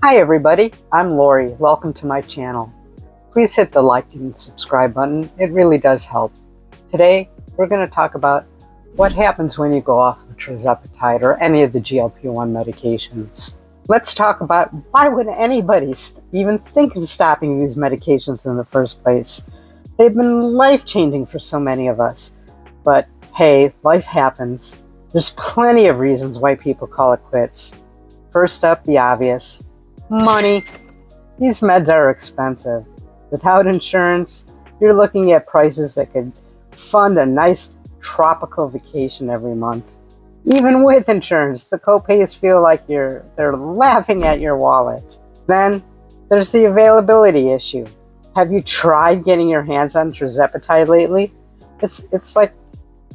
Hi everybody, I'm Lori. Welcome to my channel. Please hit the like and subscribe button. It really does help. Today, we're going to talk about what happens when you go off of tirzepatide or any of the GLP-1 medications. Let's talk about why would anybody even think of stopping these medications in the first place. They've been life-changing for so many of us. But hey, life happens. There's plenty of reasons why people call it quits. First up, the obvious. Money. These meds are expensive. Without insurance, you're looking at prices that could fund a nice tropical vacation every month. Even with insurance, the copays feel like they're laughing at your wallet. Then there's the availability issue. Have you tried getting your hands on tirzepatide lately? It's like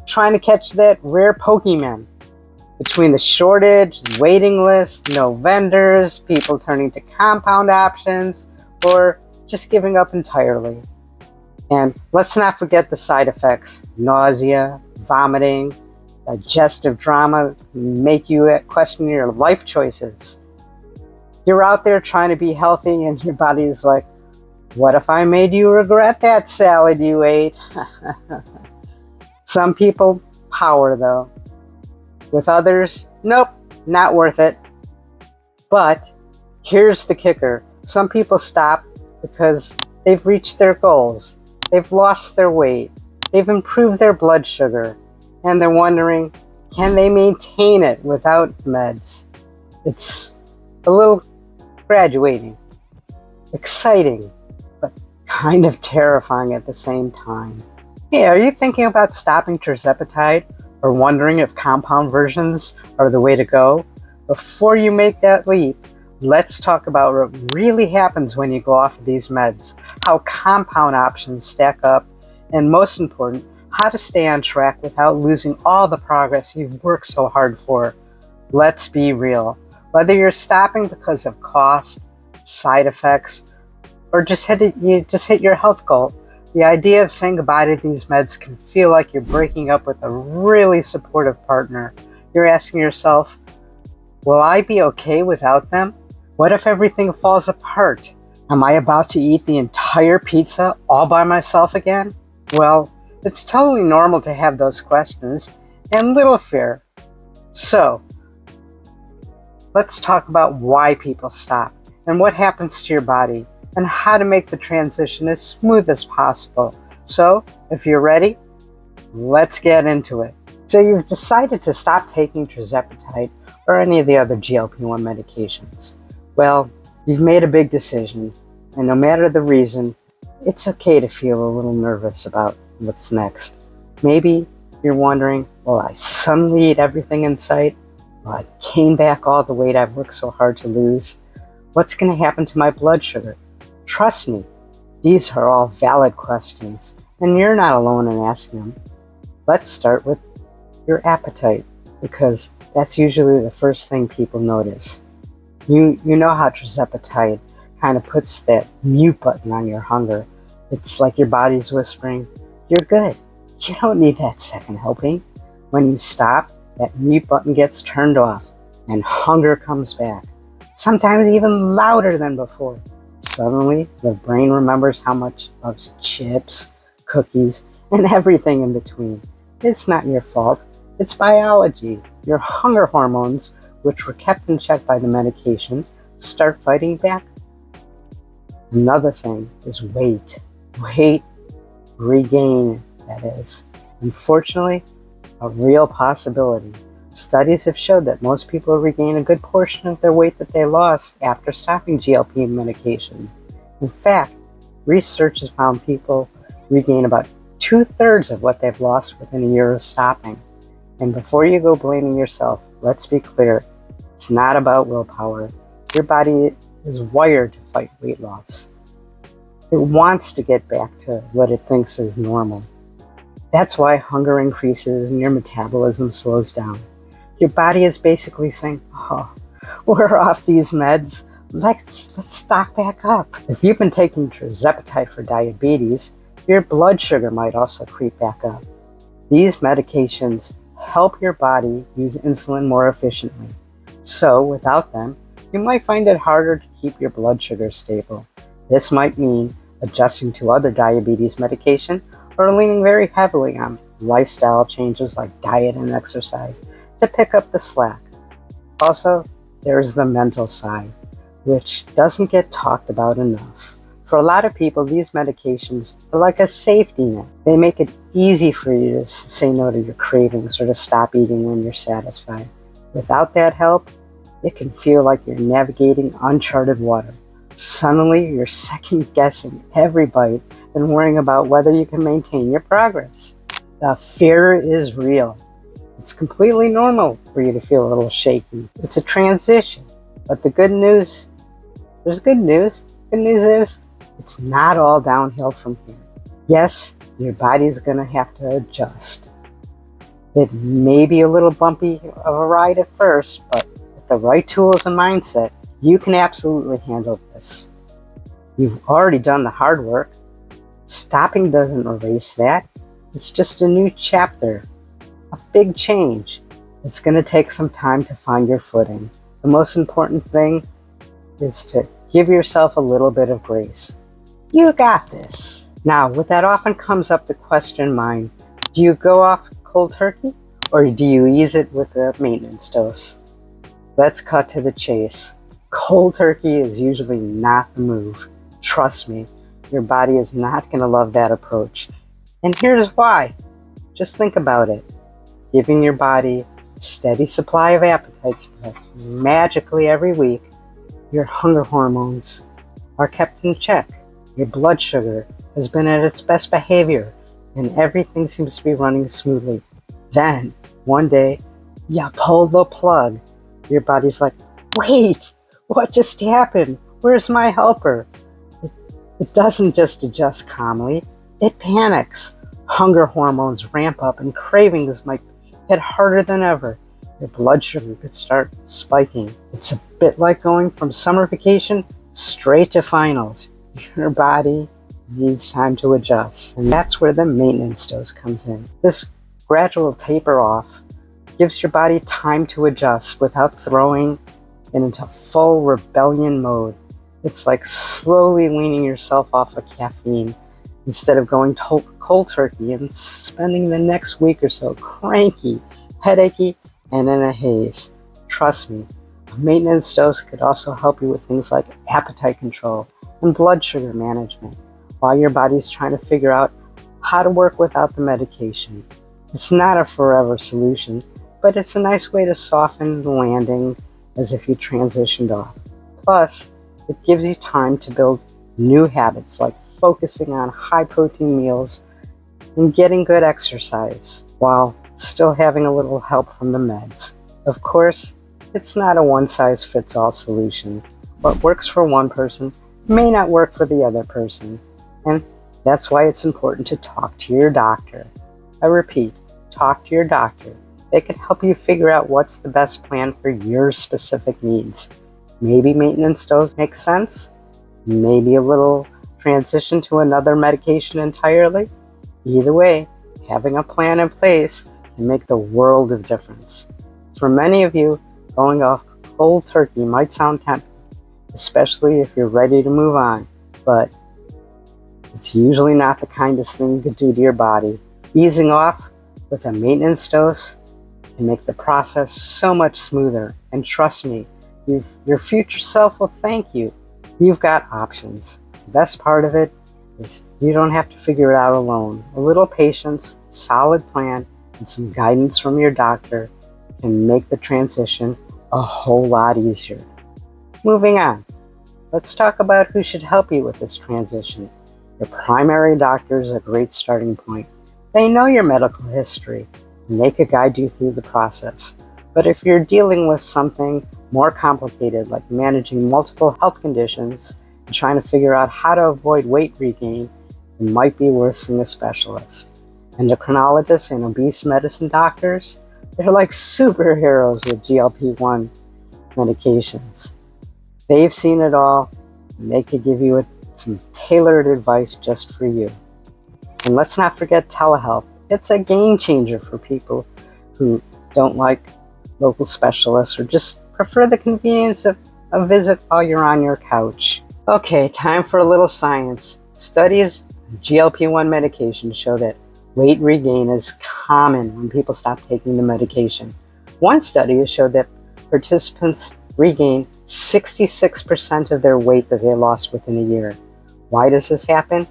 trying to catch that rare Pokemon. Between the shortage, waiting list, no vendors, people turning to compound options, or just giving up entirely. And let's not forget the side effects. Nausea, vomiting, digestive drama make you question your life choices. You're out there trying to be healthy and your body is like, what if I made you regret that salad you ate? Some people power though. With others, nope, not worth it. But here's the kicker. Some people stop because they've reached their goals. They've lost their weight. They've improved their blood sugar. And they're wondering, can they maintain it without meds? It's a little graduating, exciting, but kind of terrifying at the same time. Hey, are you thinking about stopping tirzepatide? Or wondering if compound versions are the way to go? Before you make that leap, let's talk about what really happens when you go off of these meds, how compound options stack up, and most important, how to stay on track without losing all the progress you've worked so hard for. Let's be real. Whether you're stopping because of cost, side effects, or you just hit your health goal, the idea of saying goodbye to these meds can feel like you're breaking up with a really supportive partner. You're asking yourself, will I be okay without them? What if everything falls apart? Am I about to eat the entire pizza all by myself again? Well, it's totally normal to have those questions and little fear. So, let's talk about why people stop and what happens to your body, and how to make the transition as smooth as possible. So, if you're ready, let's get into it. So you've decided to stop taking tirzepatide or any of the other GLP-1 medications. Well, you've made a big decision, and no matter the reason, it's okay to feel a little nervous about what's next. Maybe you're wondering, will I suddenly eat everything in sight? Will I gain back all the weight I've worked so hard to lose? What's going to happen to my blood sugar? Trust me, these are all valid questions, and you're not alone in asking them. Let's start with your appetite, because that's usually the first thing people notice. You know how tirzepatide kind of puts that mute button on your hunger. It's like your body's whispering, you're good. You don't need that second helping. When you stop, that mute button gets turned off, and hunger comes back, sometimes even louder than before. Suddenly, the brain remembers how much it loves chips, cookies, and everything in between. It's not your fault. It's biology. Your hunger hormones, which were kept in check by the medication, start fighting back. Another thing is weight. Weight regain, that is. Unfortunately, a real possibility. Studies have showed that most people regain a good portion of their weight that they lost after stopping GLP medication. In fact, research has found people regain about 2/3 of what they've lost within a year of stopping. And before you go blaming yourself, let's be clear, it's not about willpower. Your body is wired to fight weight loss. It wants to get back to what it thinks is normal. That's why hunger increases and your metabolism slows down. Your body is basically saying, oh, we're off these meds. Let's stock back up. If you've been taking tirzepatide for diabetes, your blood sugar might also creep back up. These medications help your body use insulin more efficiently. So without them, you might find it harder to keep your blood sugar stable. This might mean adjusting to other diabetes medication or leaning very heavily on lifestyle changes like diet and exercise to pick up the slack. Also, there's the mental side, which doesn't get talked about enough. For a lot of people, these medications are like a safety net. They make it easy for you to say no to your cravings or to stop eating when you're satisfied. Without that help, it can feel like you're navigating uncharted water. Suddenly, you're second-guessing every bite and worrying about whether you can maintain your progress. The fear is real. It's completely normal for you to feel a little shaky. It's a transition. But there's good news. Good news is, it's not all downhill from here. Yes, your body's going to have to adjust. It may be a little bumpy of a ride at first, but with the right tools and mindset, you can absolutely handle this. You've already done the hard work. Stopping doesn't erase that. It's just a new chapter, a big change. It's going to take some time to find your footing. The most important thing is to give yourself a little bit of grace. You got this. Now, with that often comes up the question in mind, do you go off cold turkey or do you ease it with a maintenance dose? Let's cut to the chase. Cold turkey is usually not the move. Trust me, your body is not going to love that approach. And here's why. Just think about it. Giving your body a steady supply of appetite suppressants magically every week, your hunger hormones are kept in check. Your blood sugar has been at its best behavior, and everything seems to be running smoothly. Then, one day, you pull the plug. Your body's like, wait, what just happened? Where's my helper? It doesn't just adjust calmly, it panics. Hunger hormones ramp up and cravings might hit harder than ever. Your blood sugar could start spiking. It's a bit like going from summer vacation straight to finals. Your body needs time to adjust, and that's where the maintenance dose comes in. This gradual taper off gives your body time to adjust without throwing it into full rebellion mode. It's like slowly weaning yourself off of caffeine instead of going cold turkey and spending the next week or so cranky, headachy, and in a haze. Trust me, a maintenance dose could also help you with things like appetite control and blood sugar management while your body's trying to figure out how to work without the medication. It's not a forever solution, but it's a nice way to soften the landing as if you transitioned off. Plus, it gives you time to build new habits like focusing on high protein meals and getting good exercise while still having a little help from the meds. Of course, it's not a one-size-fits-all solution. What works for one person may not work for the other person, and that's why it's important to talk to your doctor. I repeat, talk to your doctor. They can help you figure out what's the best plan for your specific needs. Maybe maintenance dose makes sense. Maybe a little transition to another medication entirely. Either way, having a plan in place can make the world of difference. For many of you, going off cold turkey might sound tempting, especially if you're ready to move on, but it's usually not the kindest thing you could do to your body. Easing off with a maintenance dose can make the process so much smoother, and trust me, your future self will thank you. You've got options. The best part of it is you don't have to figure it out alone. A little patience, solid plan, and some guidance from your doctor can make the transition a whole lot easier. Moving on, let's talk about who should help you with this transition. Your primary doctor is a great starting point. They know your medical history, and they could guide you through the process. But if you're dealing with something more complicated, like managing multiple health conditions and trying to figure out how to avoid weight regain, it might be worth seeing a specialist. Endocrinologists and obese medicine doctors, they're like superheroes with GLP-1 medications. They've seen it all, and they could give you some tailored advice just for you. And let's not forget telehealth. It's a game changer for people who don't like local specialists or just prefer the convenience of a visit while you're on your couch. Okay, time for a little science. Studies of GLP-1 medication show that weight regain is common when people stop taking the medication. One study has showed that participants regain 66% of their weight that they lost within a year. Why does this happen?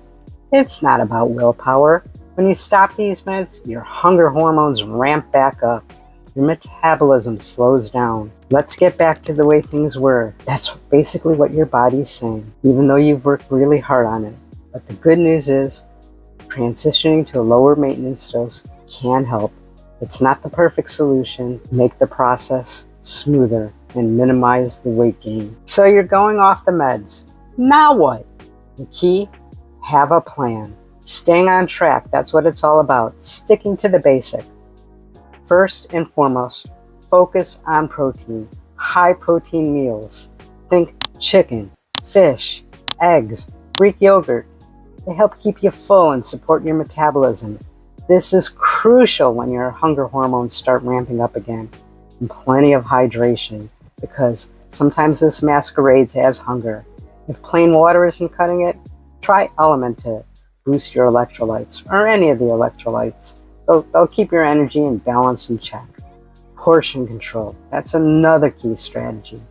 It's not about willpower. When you stop these meds, your hunger hormones ramp back up. Your metabolism slows down. Let's get back to the way things were. That's basically what your body's saying, even though you've worked really hard on it. But the good news is, transitioning to a lower maintenance dose can help. It's not the perfect solution. Make the process smoother and minimize the weight gain. So you're going off the meds. Now what? The key, have a plan. Staying on track, that's what it's all about. Sticking to the basic. First and foremost, focus on protein. High protein meals. Think chicken, fish, eggs, Greek yogurt. They help keep you full and support your metabolism. This is crucial when your hunger hormones start ramping up again. And plenty of hydration, because sometimes this masquerades as hunger. If plain water isn't cutting it, try Element to boost your electrolytes, or any of the electrolytes. They'll keep your energy and balance in check. Portion control, that's another key strategy.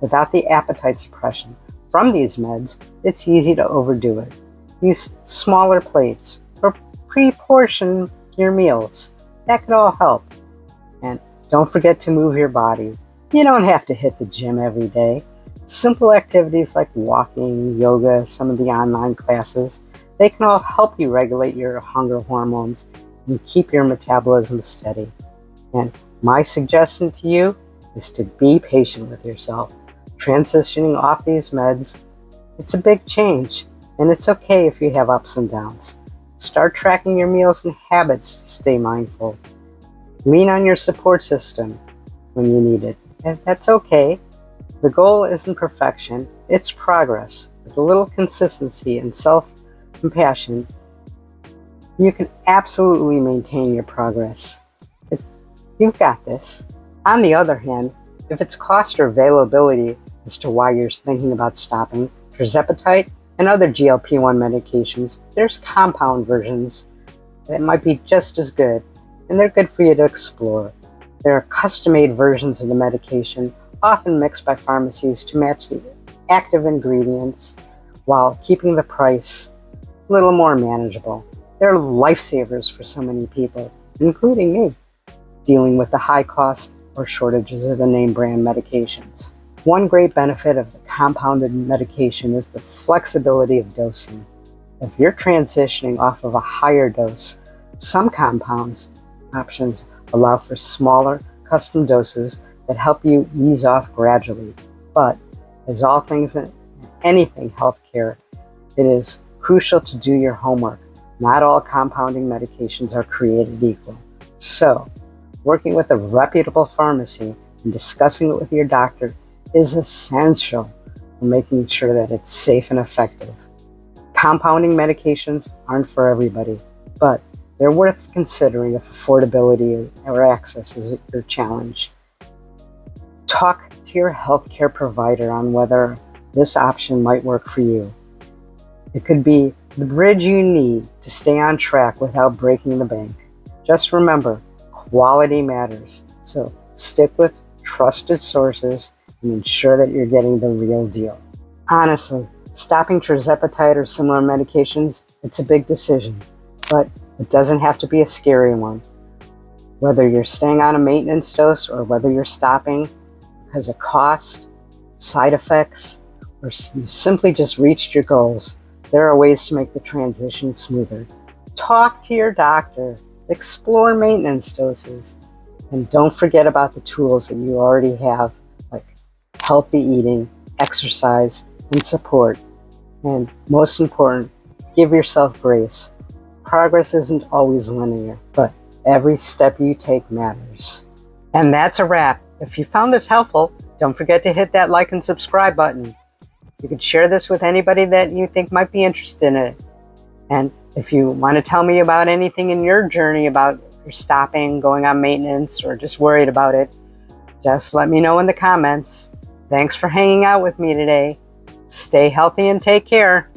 Without the appetite suppression from these meds, it's easy to overdo it. Use smaller plates or pre-portion your meals. That could all help. And don't forget to move your body. You don't have to hit the gym every day. Simple activities like walking, yoga, some of the online classes, they can all help you regulate your hunger hormones and keep your metabolism steady. And my suggestion to you is to be patient with yourself. Transitioning off these meds, it's a big change, and it's okay if you have ups and downs. Start tracking your meals and habits to stay mindful. Lean on your support system when you need it, and that's okay. The goal isn't perfection, it's progress. With a little consistency and self-compassion, you can absolutely maintain your progress. You've got this. On the other hand, if it's cost or availability as to why you're thinking about stopping, tirzepatide and other GLP-1 medications, there's compound versions that might be just as good, and they're good for you to explore. There are custom-made versions of the medication, often mixed by pharmacies to match the active ingredients while keeping the price a little more manageable. They're lifesavers for so many people, including me, dealing with the high cost or shortages of the name brand medications. One great benefit of the compounded medication is the flexibility of dosing. If you're transitioning off of a higher dose, some compounds options allow for smaller custom doses that help you ease off gradually. But as all things in anything healthcare, it is crucial to do your homework. Not all compounding medications are created equal. So, working with a reputable pharmacy and discussing it with your doctor is essential for making sure that it's safe and effective. Compounding medications aren't for everybody, but they're worth considering if affordability or access is your challenge. Talk to your healthcare provider on whether this option might work for you. It could be the bridge you need to stay on track without breaking the bank. Just remember, quality matters, so stick with trusted sources and ensure that you're getting the real deal. Honestly, stopping tirzepatide or similar medications, it's a big decision, but it doesn't have to be a scary one. Whether you're staying on a maintenance dose or whether you're stopping because of cost, side effects, or you simply just reached your goals, there are ways to make the transition smoother. Talk to your doctor, explore maintenance doses, and don't forget about the tools that you already have, like healthy eating, exercise, and support. And most important, give yourself grace. Progress isn't always linear, but every step you take matters. And that's a wrap. If you found this helpful, don't forget to hit that like and subscribe button. You can share this with anybody that you think might be interested in it. And if you want to tell me about anything in your journey about your stopping, going on maintenance, or just worried about it, just let me know in the comments. Thanks for hanging out with me today. Stay healthy and take care.